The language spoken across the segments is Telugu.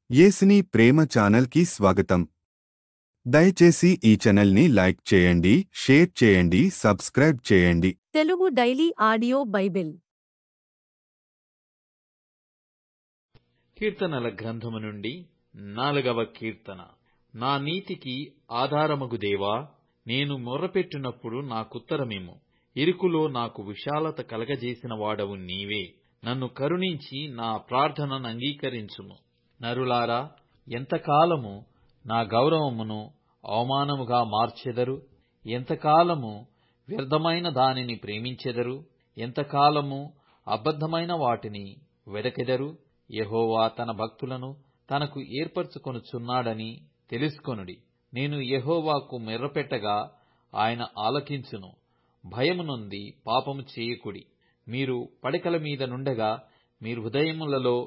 యేసుని ప్రేమ ఛానల్కి స్వాగతం. దయచేసి ఈ ఛానల్ని లైక్ చేయండి, షేర్ చేయండి, సబ్స్క్రైబ్ చేయండి. తెలుగు డైలీ ఆడియో బైబిల్ కీర్తనల గ్రంథము నుండి 4వ కీర్తన. నా నీతికి ఆధారమగు దేవా, నేను మొర్రపెట్టినప్పుడు నాకుత్తరమిమ్ము. ఇరుకులో నాకు విశాలత కలగజేసిన వాడవు నీవే. నన్ను కరుణించి నా ప్రార్థనను అంగీకరించుము. నరులారా, ఎంతకాలము నా గౌరవమును అవమానముగా మార్చెదరు? ఎంతకాలము వ్యర్థమైన దానిని ప్రేమించెదరు? ఎంతకాలము అబద్ధమైన వాటిని వెదకెదరు? యెహోవా తన భక్తులను తనకు ఏర్పరచుకొనుచున్నాడని తెలుసుకొనుడి. నేను యెహోవాకు మొర్రపెట్టగా ఆయన ఆలకించును. భయము నొంది పాపము చేయకుడి. మీరు పడకల మీద నుండగా మీ హృదయములలో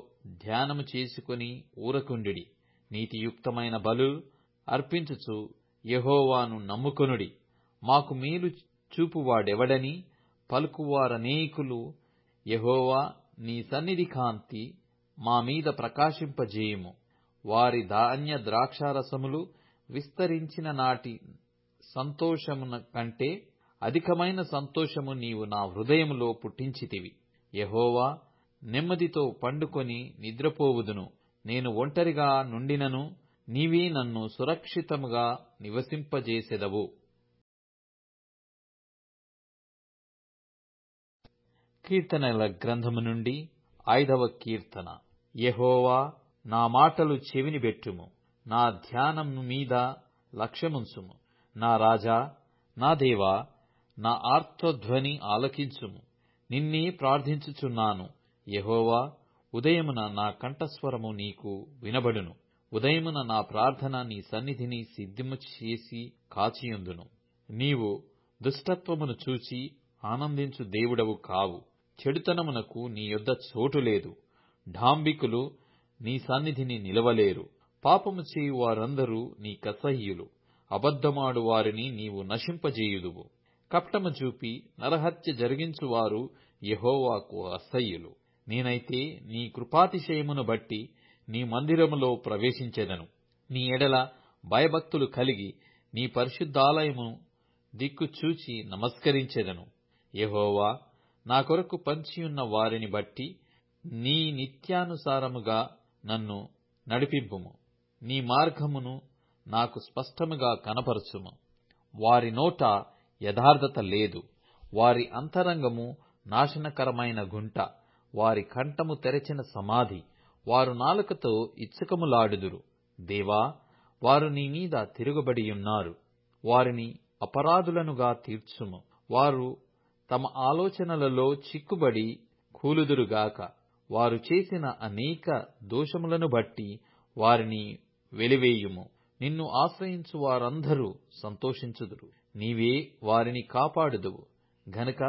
ధ్యానము చేసుకుని ఊరకుండుడి. నీతియుక్తమైన బలులు అర్పించుచు యెహోవాను నమ్ముకొనుడి. మాకు మేలు చూపువాడెవడని పలుకువారనేకులు. యెహోవా, నీ సన్నిధి కాంతి మా మీద ప్రకాశింపజేయుము. వారి ధాన్య ద్రాక్షారసములు విస్తరించిన నాటి సంతోషమున కంటే అధికమైన సంతోషము నీవు నా హృదయములో పుట్టించితివి. యెహోవా, నెమ్మదితో పండుకొని నిద్రపోవుదును. నేను ఒంటరిగా నుండినను నీవే నన్ను సురక్షితముగా నివసింపజేసెదవు. కీర్తనల గ్రంథము నుండి 5వ కీర్తన. యెహోవా, నా మాటలు చెవినిబెట్టుము. నా ధ్యానము మీద లక్ష్యముంచుము. నా రాజా, నా దేవా, నా ఆర్తధ్వని ఆలకించుము. నిన్నే ప్రార్థించుచున్నాను. యెహోవా, ఉదయమున నా కంఠస్వరము నీకు వినబడును. ఉదయమున నా ప్రార్థన నీ సన్నిధిని సిద్ధము చేసి కాచియుందును. నీవు దుష్టత్వమును చూచి ఆనందించు దేవుడవు కావు. చెడుతనమునకు నీ యొద్ద చోటు లేదు. డాంబికులు నీ సన్నిధిని నిలవలేరు. పాపము చేయు వారందరూ నీ కసహ్యులు. అబద్ధమాడు వారిని నీవు నశింపజేయుదువు. కపటము చూపి నరహత్య జరిగించువారు యెహోవాకు అసహ్యులు. నేనైతే నీ కృపాతిశయమును బట్టి నీ మందిరములో ప్రవేశించెదను. నీ ఎడల భయభక్తులు కలిగి నీ పరిశుద్ధాలయము దిక్కు చూచి నమస్కరించెదను. యెహోవా, నా కొరకు పంచియున్న వారిని బట్టి నీ నిత్యానుసారముగా నన్ను నడిపింపుము. నీ మార్గమును నాకు స్పష్టముగా కనపరచుము. వారి నోట యథార్థత లేదు. వారి అంతరంగము నాశనకరమైన గుంట. వారి కంఠము తెరచిన సమాధి. వారు నాలుకతో ఇచ్చకములాడుదురు. దేవా, వారు నీ మీద తిరుగుబడియున్నారు. వారిని అపరాధులనుగా తీర్చుము. వారు తమ ఆలోచనలలో చిక్కుబడి కూలుదురుగాక. వారు చేసిన అనేక దోషములను బట్టి వారిని వెలివేయుము. నిన్ను ఆశ్రయించు వారందరూ సంతోషించుదురు. నీవే వారిని కాపాడుదువు గనుక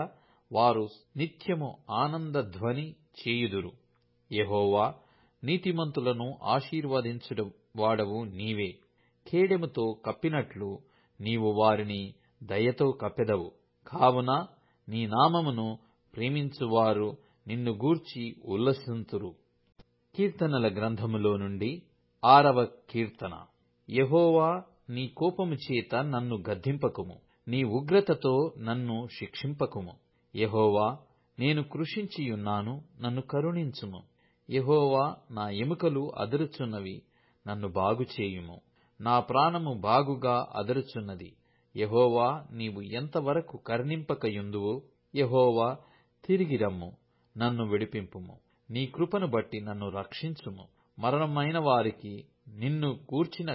వారు నిత్యము ఆనందధ్వని చేయుదురు. యెహోవా, నీతిమంతులను ఆశీర్వదించుడు వాడవు నీవే. కేడెముతో కప్పినట్లు నీవు వారిని దయతో కప్పెదవు. కావున నీ నామమును ప్రేమించువారు నిన్ను గూర్చి ఉల్లసింతురు. కీర్తనల గ్రంథములో నుండి 6వ కీర్తన. యెహోవా, నీ కోపము చేత నన్ను గద్దింపకుము. నీ ఉగ్రతతో నన్ను శిక్షింపకుము. యెహోవా, నేను కృషించియున్నాను, నన్ను కరుణించుము. యెహోవా, నా ఎముకలు అదరుచున్నవి, నన్ను బాగుచేయుము. నా ప్రాణము బాగుగా అదరుచున్నది. యెహోవా, నీవు ఎంతవరకు కరుణింపకయుందువో? యెహోవా, తిరిగి రమ్ము, నన్ను విడిపింపుము. నీ కృపను బట్టి నన్ను రక్షించుము. మరణమైన వారికి నిన్ను గూర్చిన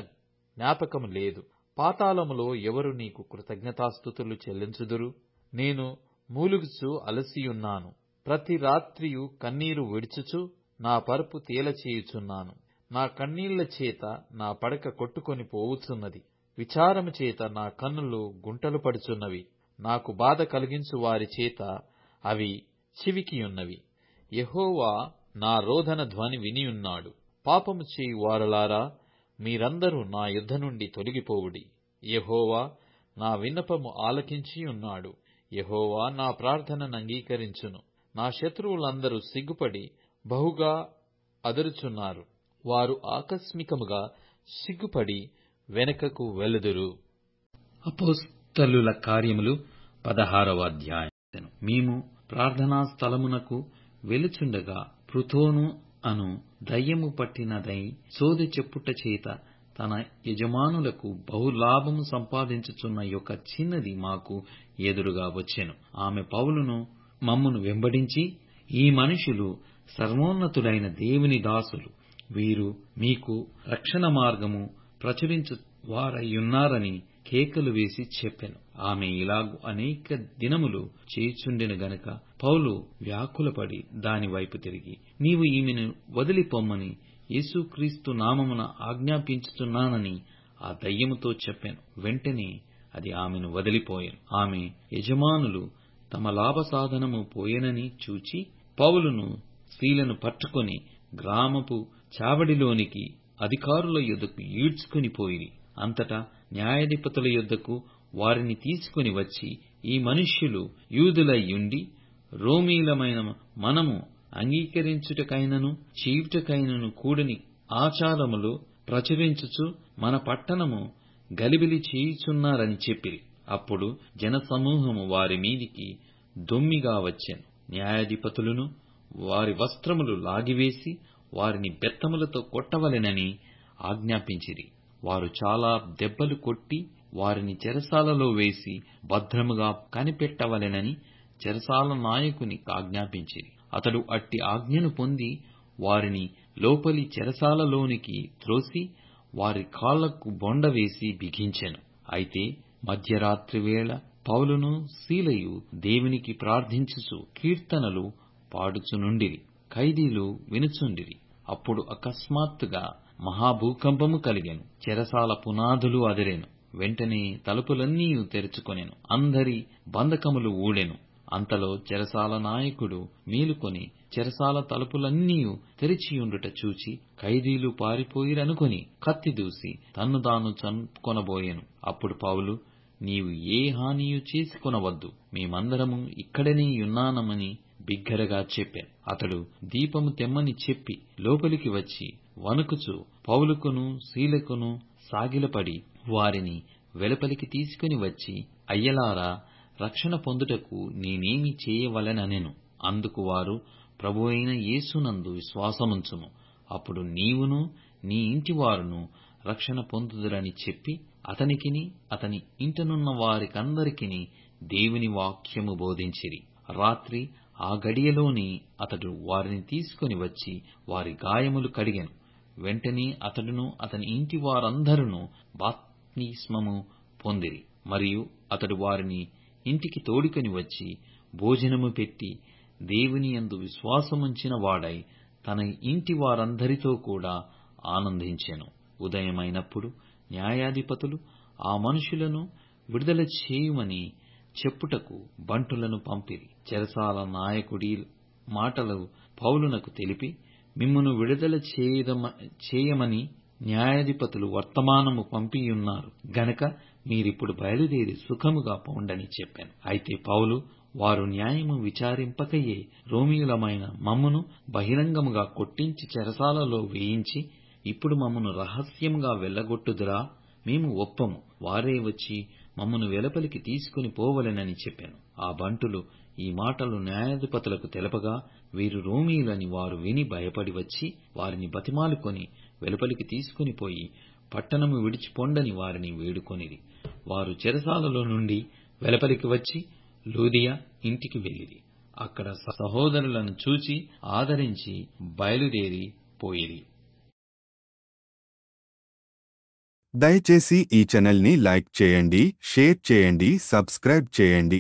జ్ఞాపకము లేదు. పాతాళములో ఎవరు నీకు కృతజ్ఞతాస్తుతులు చెల్లించుదురు? నేను మూలుగుచు అలసియున్నాను. ప్రతి రాత్రియు కన్నీరు విడుచుచు నా పరుపు తేలచేయుచున్నాను. నా కన్నీళ్ల చేత నా పడక కొట్టుకొని పోవుచున్నది. విచారము చేత నా కన్నులు గుంటలు పడుచున్నవి. నాకు బాధ కలిగించు వారి చేత అవి చివికియున్నవి. యెహోవా నా రోదన ధ్వని వినియున్నాడు. పాపము చేయు వారలారా, మీరందరూ నా యుద్ధ నుండి తొలగిపోవుడి. యెహోవా నా విన్నపము ఆలకించియున్నాడు. యెహోవా నా ప్రార్థనను అంగీకరించును. నా శత్రువులందరూ సిగ్గుపడి బహుగా అదరుచున్నారు. వారు ఆకస్మికముగా సిగ్గుపడి వెనుకకు వెలుదురు. అపోస్తలుల కార్యములు 16వ అధ్యాయం. మేము ప్రార్థనా స్థలమునకు వెలుచుండగా ప్రుతోను అను దయ్యము పట్టినదై సోదె చెప్పుట చేత తన యజమానులకు బహులాభము సంపాదించుచున్న యొక్క చిన్నది మాకు ఎదురుగా వచ్చెను. ఆమె పౌలును మమ్మును వెంబడించి, ఈ మనుషులు సర్వోన్నతుడైన దేవుని దాసులు, వీరు మీకు రక్షణ మార్గము ప్రచురించు వారయ్యున్నారని కేకలు వేసి చెప్పెను. ఆమె ఇలాగు అనేక దినములు చేయుచుండెను గనుక పౌలు వ్యాకులపడి దాని వైపు తిరిగి, నీవు ఈమెను వదిలిపొమ్మని యేసుక్రీస్తు నామమున ఆజ్ఞాపించుచున్నానని ఆ దయ్యముతో చెప్పెను. వెంటనే అది ఆమెను వదిలిపోయెను. ఆమె యజమానులు తమ లాభసాధనము పోయెనని చూచి పౌలును స్త్రీలను పట్టుకొని గ్రామపు చావడిలోనికి అధికారుల యొద్దకు ఈడ్చుకుని పోయిరి. అంతటా న్యాయాధిపతుల యొద్దకు వారిని తీసుకుని వచ్చి, ఈ మనుష్యులు యూదులయ్యుండి రోమీలమైన మనము అంగీకరించుటకైనను చేయుటకైనను కూడని ఆచారములు ప్రచురించుచు మన పట్టణము గలిబిలి చేయుచున్నారని చెప్పిరి. అప్పుడు జనసమూహము వారి మీదికి దొమ్మిగా వచ్చెను. న్యాయాధిపతులను వారి వస్త్రములు లాగివేసి వారిని బెత్తములతో కొట్టవలెనని ఆజ్ఞాపించిరి. వారు చాలా దెబ్బలు కొట్టి వారిని చెరసాలలో వేసి భద్రముగా కనిపెట్టవలెనని చెరసాల నాయకునికి ఆజ్ఞాపించిరి. అతడు అట్టి ఆజ్ఞను పొంది వారిని లోపలి చెరసాలలోనికి త్రోసి వారి కాళ్లకు బొండ వేసి బిగించెను. అయితే మధ్యరాత్రి వేళ పౌలును సీలయు దేవునికి ప్రార్థించుచు కీర్తనలు పాడుచునుండిరి. ఖైదీలు వినుచుండిరి. అప్పుడు అకస్మాత్తుగా మహాభూకంపము కలిగెను. చెరసాల పునాదులు అదిరెను. వెంటనే తలుపులన్నీ తెరుచుకొనెను. అందరి బంధకములు ఊడెను. అంతలో చెరసాల నాయకుడు మేలుకొని చెరసాల తలుపులన్నీ తెరిచియుండుట చూచి ఖైదీలు పారిపోయిరనుకొని కత్తి దూసి తన్ను తాను చంపుకొనబోయెను. అప్పుడు పౌలు, నీవు ఏ హానియు చేసుకొనవద్దు, మేమందరము ఇక్కడనే యున్నామని బిగ్గరగా చెప్పాను. అతడు దీపము తెమ్మని చెప్పి లోపలికి వచ్చి వణుకుచు పౌలుకును సీలకును సాగిలపడి వారిని వెలుపలికి తీసుకుని వచ్చి, అయ్యలారా, రక్షణ పొందుటకు నేనేమి చేయవలెననెను. అందుకు వారు, ప్రభువైన యేసునందు విశ్వాసముంచుము, అప్పుడు నీవును నీ ఇంటివారును రక్షణ పొందుదురని చెప్పి అతనికిని అతని ఇంటనున్న వారికందరికిని దేవుని వాక్యము బోధించిరి. రాత్రి ఆ గడియలోనే అతడు వారిని తీసుకుని వచ్చి వారి గాయములు కడిగెను. వెంటనే అతడును అతని ఇంటి వారందరూ బాప్తిస్మము పొందిరి. మరియు అతడు వారిని ఇంటికి తోడుకొని వచ్చి భోజనము పెట్టి దేవుని యందు విశ్వాసముంచిన వాడై తన ఇంటి వారందరితో కూడా ఆనందించెను. ఉదయమైనప్పుడు న్యాయాధిపతులు ఆ మనుషులను విడుదల చేయుమని చెప్పుటకు బంటులను పంపిరి. చెరసాల నాయకుడి మాటలు పౌలునకు తెలిపి, మిమ్మును విడుదల చేయమని న్యాయాధిపతులు వర్తమానము పంపియున్నారు గనక మీరిప్పుడు బయలుదేరి సుఖముగా పొండని చెప్పాను. అయితే పౌలు, వారు న్యాయము విచారింపకయే రోమీయులమైన మమ్మును బహిరంగముగా కొట్టించి చెరసాలలో వేయించి ఇప్పుడు మమ్మును రహస్యముగా వెళ్ళగొట్టుదురా? మేము ఒప్పము. వారే వచ్చి మమ్మును వెలుపలికి తీసుకుని పోవలెనని చెప్పాను. ఆ బంటులు ఈ మాటలు న్యాయాధిపతులకు తెలపగా వీరు రోమీయులని వారు విని భయపడి వచ్చి వారిని బతిమాలుకొని వెలుపలికి తీసుకుని పోయి పట్టణము విడిచిపొండని వారిని వేడుకొనిరి. వారు చెరసాలలో నుండి వెలుపలికి వచ్చి లూదియ ఇంటికి వెళ్ళిరి. అక్కడ సహోదరులను చూచి ఆదరించి బయలుదేరి పోయిరి. దయచేసి ఈ ఛానల్ని లైక్ చేయండి, షేర్ చేయండి, సబ్స్క్రైబ్ చేయండి.